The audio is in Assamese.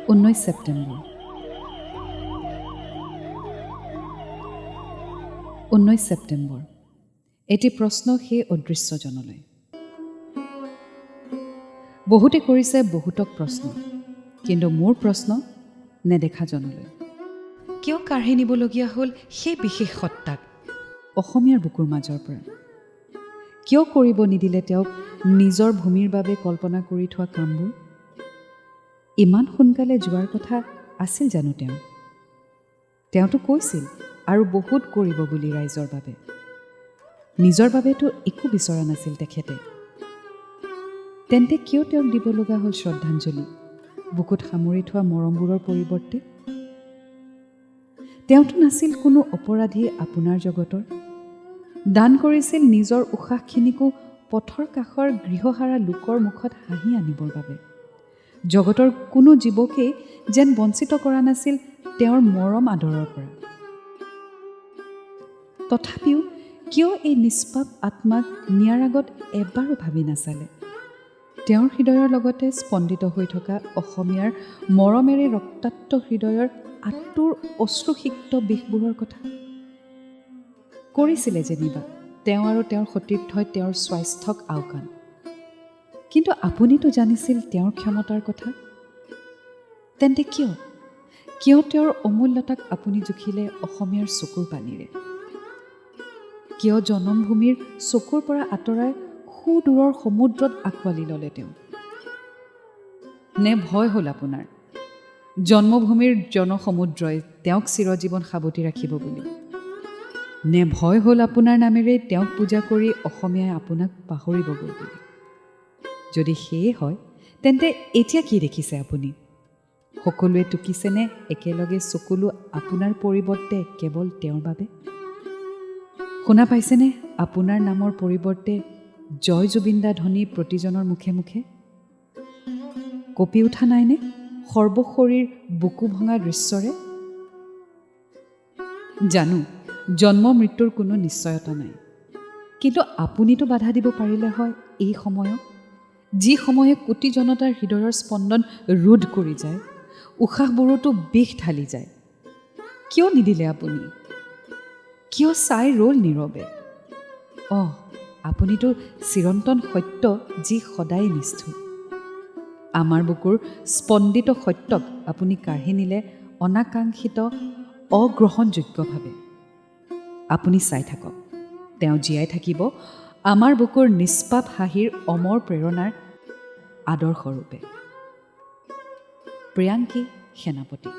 19 ছেপ্টেম্বৰ 19 ছেপ্টেম্বৰ এটি প্ৰশ্ন সেই অদৃশ্যজনলৈ। বহুতে কৰিছে বহুতক প্ৰশ্ন, কিন্তু মোৰ প্ৰশ্ন নেদেখাজনলৈ। কিয় কাঢ়ি নিবলগীয়া হ'ল সেই বিশেষ সত্তাক অসমীয়াৰ বুকুৰ মাজৰ পৰা? কিয় কৰিব নিদিলে তেওঁক নিজৰ ভূমিৰ বাবে কল্পনা কৰি থোৱা কামবোৰ? ইমান সোনকালে যোৱাৰ কথা আছিল জানো তেওঁতো কৈছিল আৰু বহুত কৰিব বুলি ৰাইজৰ বাবে। নিজৰ বাবেতো একো বিচৰা নাছিল তেখেতে। তেন্তে কিয় তেওঁক দিব লগা হ'ল শ্ৰদ্ধাঞ্জলি বুকুত সামৰি থোৱা মৰমবোৰৰ পৰিৱৰ্তে? তেওঁতো নাছিল কোনো অপৰাধী আপোনাৰ জগতৰ। দান কৰিছিল নিজৰ উশাহখিনিকো পথৰ কাষৰ গৃহহাৰা লোকৰ মুখত হাঁহি আনিবৰ বাবে। জগতৰ কোনো জীৱকেই যেন বঞ্চিত কৰা নাছিল তেওঁৰ মৰম আদৰৰ পৰা। তথাপিও কিয় এই নিষ্পাপ আত্মাক নিয়াৰ আগত এবাৰো ভাবি নাচালে তেওঁৰ হৃদয়ৰ লগতে স্পন্দিত হৈ থকা অসমীয়াৰ মৰমেৰে ৰক্তাক্ত হৃদয়ৰ আঁতোৰ অশ্ৰুসিক্ত বিষবোৰৰ কথা? কৰিছিলে যেনিবা তেওঁ আৰু তেওঁৰ সতীৰ্থই তেওঁৰ স্বাস্থ্যক আওকাণ। কিন্তু আপুনিতো জানিছিল তেওঁৰ ক্ষমতাৰ কথা। তেন্তে কিয় তেওঁৰ অমূল্যতাক আপুনি জুখিলে অসমীয়াৰ চকুৰ পানীৰে? কিয় জনমভূমিৰ চকুৰ পৰা আঁতৰাই সুদূৰৰ সমুদ্ৰত আঁকোৱালি ল'লে তেওঁ? নে ভয় হ'ল আপোনাৰ জন্মভূমিৰ জনসমুদ্ৰই তেওঁক চিৰজীৱন সাৱটি ৰাখিব বুলি? নে ভয় হ'ল আপোনাৰ নামেৰে তেওঁক পূজা কৰি অসমীয়াই আপোনাক পাহৰিবগৈ বুলি? যদি সেয়ে হয় তেন্তে এতিয়া কি দেখিছে আপুনি? সকলোৱে টুকিছেনে একেলগে চকুলো আপোনাৰ পৰিৱৰ্তে কেৱল তেওঁৰ বাবে? শুনা পাইছেনে আপোনাৰ নামৰ পৰিৱৰ্তে জয় জুবিনদা ধ্বনি প্ৰতিজনৰ মুখে মুখে? কঁপি উঠা নাইনে সৰ্বশৰীৰ বুকু ভঙা দৃশ্যৰে? জানো জন্ম মৃত্যুৰ কোনো নিশ্চয়তা নাই, কিন্তু আপুনিতো বাধা দিব পাৰিলে হয় এই সময়ক, যি সময়ে কোটি জনতাৰ হৃদয়ৰ স্পন্দন ৰোধ কৰি যায়, উশাহবোৰতো বিষ ঢালি যায়। কিয় নিদিলে আপুনি? কিয় চাই ৰ'ল নীৰৱে? আপুনিতো চিৰন্তন সত্য যি সদায় নিষ্ঠুৰ। আমাৰ বুকুৰ স্পন্দিত সত্যক আপুনি কাঢ়ি নিলে অনাকাংক্ষিত অগ্ৰহণযোগ্যভাৱে। আপুনি চাই থাকক, তেওঁ জীয়াই থাকিব আমাৰ বুকুৰ নিষ্পাপ হাঁহিৰ অমৰ প্ৰেৰণাৰ আদৰ্শৰূপে। প্ৰিয়াংকী সেনাপতি।